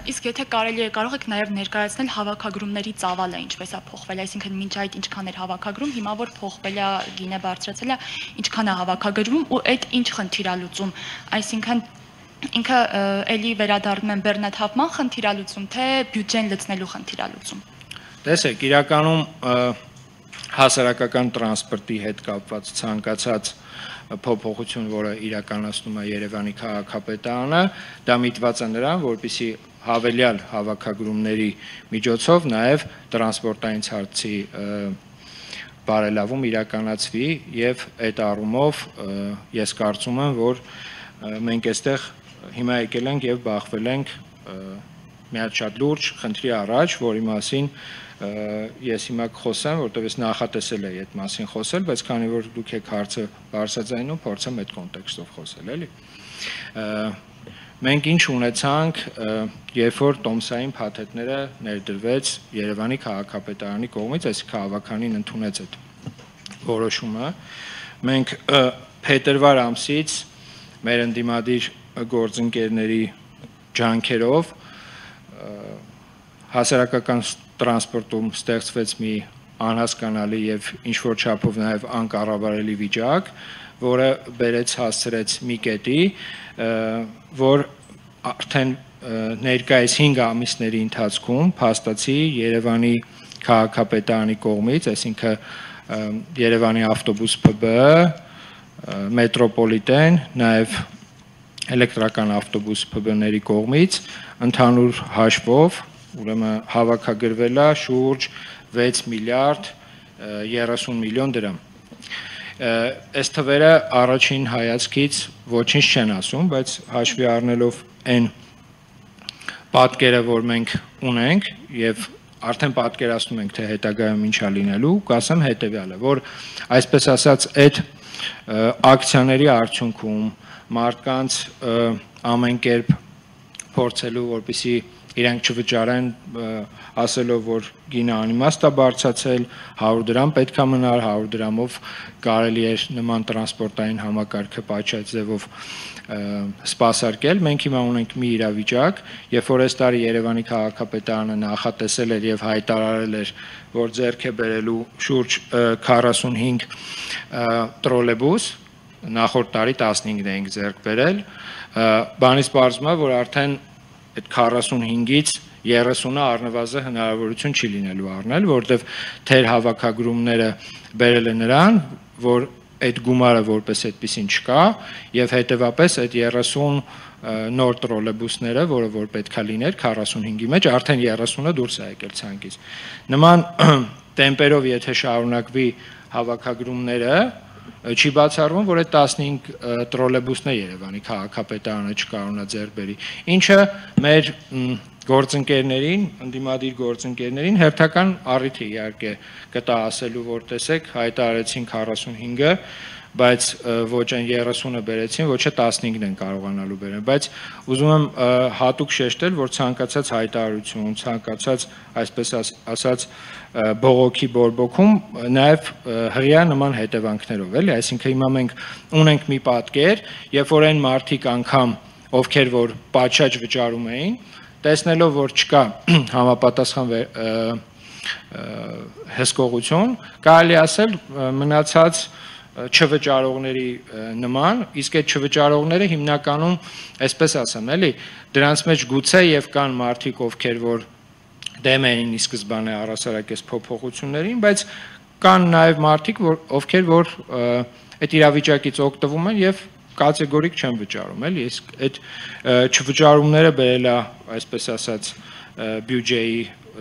Իսկ եթե կարելի է, կարող եք նաև ներկայացնել հավաքագրումների ծավալը, ինչպես է փոխվել, այսինքն մինչ այդ ինչքան էր հավաքագրում, հիմա որ փոխվել է, գինը բարձրացել է, ինչքան է հավաքագրվում ու այդ ինչ խնդիր է լուծում, այսինքն ինքը էլի վերադառնում են բեռնաթափման խնդիրալուծում, թե բյուջեն լցնելու խնդիրալուծում։ Տեսեք, իրականում հասարակական տրանսպորտի հետ կապված ցանկացած փոփոխություն, որը իրականացնում է Երևանի քաղաքապետարանը, դա միտված է նրան, որպեսզի հավելյալ հավաքագրումների միջոցով նաև տրանսպորտային ցանցի բարելավում իրականացվի եւ այդ առումով ես կարծում եմ, որ մենք այստեղ հիմա եկել ենք եւ բախվել ենք մի հատ շատ լուրջ խնդրի առաջ, որի մասին ես հիմա կխոսեմ, որտեղ ես նախատեսել եմ այդ մասին խոսել, բայց քանի որ դուք եք հարցը բարձրաձայնում, փորձեմ այդ կոնտեքստով խոսել, էլի։ Մենք ինչ ունեցանք, երբ որ տոմսային փաթեթները ներդրվեց Երևանի քաղաքապետարանի կողմից, այսինքն քաղաքանին ընդունեց այդ որոշումը, մենք փետրվար ամսից մեր ընդդիմադիր գործընկերների ջանքերով հասարակական տրանսպորտում ստեղծվեց մի անհասկանալի եւ ինչ-որ չափով նաեւ անկառավարելի վիճակ, որը բերեց հասցրեց մի կետի, որ արդեն ներկայիս 5 ամիսների ընթացքում փաստացի Երևանի քաղաքապետարանի կողմից, այսինքն Երևանի ավտոբուս ՓԲ, մետրոպոլիտեն, նաեւ էլեկտրական ավտոբուս ՓԲ-ների կողմից ընդհանուր հաշվով ուրեմն հավաքագրվել է շուրջ 6 միլիարդ 30 միլիոն դրամ։ Այս թվերը առաջին հայացքից ոչինչ չեն ասում, բայց հաշվի առնելով այն պատկերը, որ մենք ունենք եւ արդեն պատկերացնում ենք, թե հետագայում ինչ է լինելու, կասեմ հետեւյալը, որ այսպես ասած այդ ակցիաների արդյունքում մարդկանց ամեն կերպ փորձելու, որպեսզի իրանք չվճարեն, ասելով, որ գինը անիմաստ է բարձրացել, 100 դրամ պետք է մնար, 100 դրամով կարելի էր նման տրանսպորտային համակարգը պատշաճ ձևով սպասարկել։ Մենք հիմա ունենք մի իրավիճակ, երբ որ այս տարի Երևանի քաղաքապետարանը նախատեսել էր եւ հայտարարել էր, որ ձեռք է բերելու շուրջ 45 տրոլեյբուս, նախորդ տարի 15-ն էինք ձեռք բերել, բանից պարզվում է, որ արդեն այդ 45-ից 30-ը առնվազն հնարավորություն չի լինելու առնել, որտեղ թեր հավաքագրումները բերել են նրան, որ այդ գումարը որպես այդպեսին չկա եւ հետեւապես այդ 30 նոր տրոլեյբուսները, որը որ պետքա լիներ 45-ի մեջ, արդեն 30-ը դուրս է եկել ցանկից։ Նման տեմպերով եթե շարունակվի հավաքագրումները, չի բացառվում, որ այդ 15 տրոլեյբուսն է Երևանի քաղաքապետարանը չկարողանա ձեռք բերի, ինչը մեր գործընկերներին, ընդդիմադիր գործընկերներին հերթական առիթ է իհարկե կտա ասելու, որ տեսեք, հայտարարեցին 45-ը, բայց ոչ այն 30-ը բերեցին, ոչ է 15-ն են կարողանալու բերել, բայց ուզում եմ հատուկ շեշտել, որ ցանկացած հայտարարություն, ցանկացած, այսպես ասած, բողոքի բորբոքում նաև հղիա նման հետևանքներով, էլի, այսինքն հիմա մենք ունենք մի պատկեր, երբ որ այն մարդիկ անգամ, ովքեր որ պատշաճ վճարում էին, տեսնելով, որ չկա համապատասխան հսկողություն, կարելի ասել մնացած չվճարողների նման, իսկ այդ չվճարողները հիմնականում, այսպես ասեմ, էլի, դրանց մեջ գուցե եւ կան մարդիկ, ովքեր որ դեմ էին ի սկզբանե առասարակես փոփոխություններին, բայց կան նաեւ մարդիկ, ովքեր որ այդ իրավիճակից օգտվում են եւ կատեգորիկ չեն վճարում, էլի, իսկ այդ չվճարումները բերել է, այսպես ասած, բյուջեի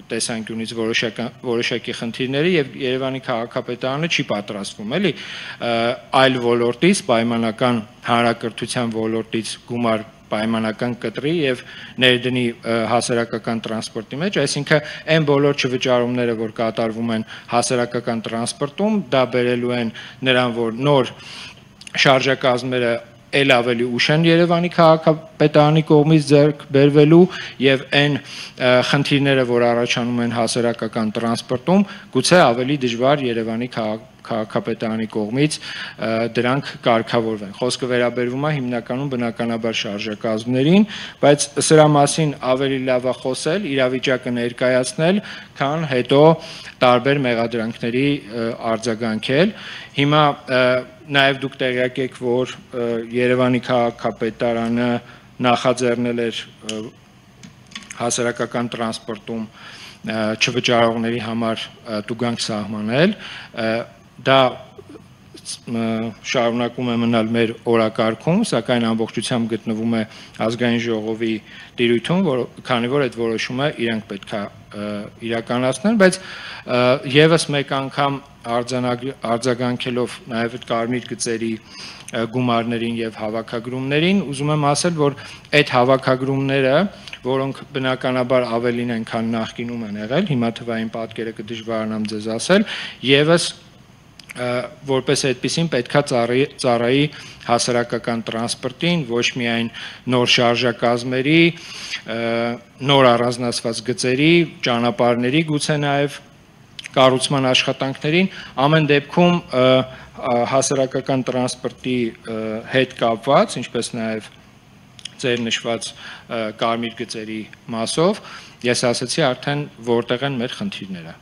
տեսանկյունից որոշակի խնդիրների եւ Երևանի քաղաքապետարանը չի պատրաստվում, էլի, այլ ոլորտից, պայմանական հանրակրթության ոլորտից գումար պայմանական կտրի եւ ներդնի հասարակական տրանսպորտի մեջ, այսինքն այն բոլոր չվճարումները, որ կատարվում են հասարակական տրանսպորտում, դա բերելու են նրան, որ նոր շարժակազմերը էլ ավելի ուշ են Երևանի քաղաքապետարանի կողմից ձեռք բերվելու եւ այն խնդիրները, որ առաջանում են հասարակական տրանսպորտում, գուցե ավելի դժվար Երևանի քաղաքապետարանի կողմից դրանք կարգավորվեն։ Խոսքը վերաբերվում է հիմնականում բնականաբար շարժակազմներին, բայց սրա մասին ավելի լավ է խոսել, իրավիճակը ներկայացնել, քան հետո տարբեր մեղադրանքների արձագանքել։ Հիմա նաև դուք տեղյակ եք, որ Երևանի քաղաքապետարանը նախաձեռնել էր հասարակական տրանսպորտում չվճարողների համար տուգանք սահմանել, դա շարունակում է մնալ մեր օրակարգում, սակայն ամբողջությամբ գտնվում է ազգային ժողովի տիրույթում, քանի որ այդ որոշումը իրենք պետք է իրականացնեն, բայց եւս մեկ անգամ արձագանքելով նաև կարմիր գծերի գումարներին եւ հավաքագրումներին, ուզում եմ ասել, որ այդ հավաքագրումները, որոնք բնականաբար ավելին են, քան նախկինում են եղել, հիմա թվային պատկերը կդժվարանամ ձեզ ասել, եւս որպես այդպեսին պետքա ծառայի հասարակական տրանսպորտին, ոչ միայն նոր շարժակազմերի, նոր առանձնացված գծերի, ճանապարհների, գուցե նաև կառուցման աշխատանքներին, ամեն դեպքում հասարակական տրանսպորտի հետ կապված, ինչպես նաև ձեր նշված կարմիր գծերի մասով, ես ասացի արդեն որտեղ են մեր խնդիրները։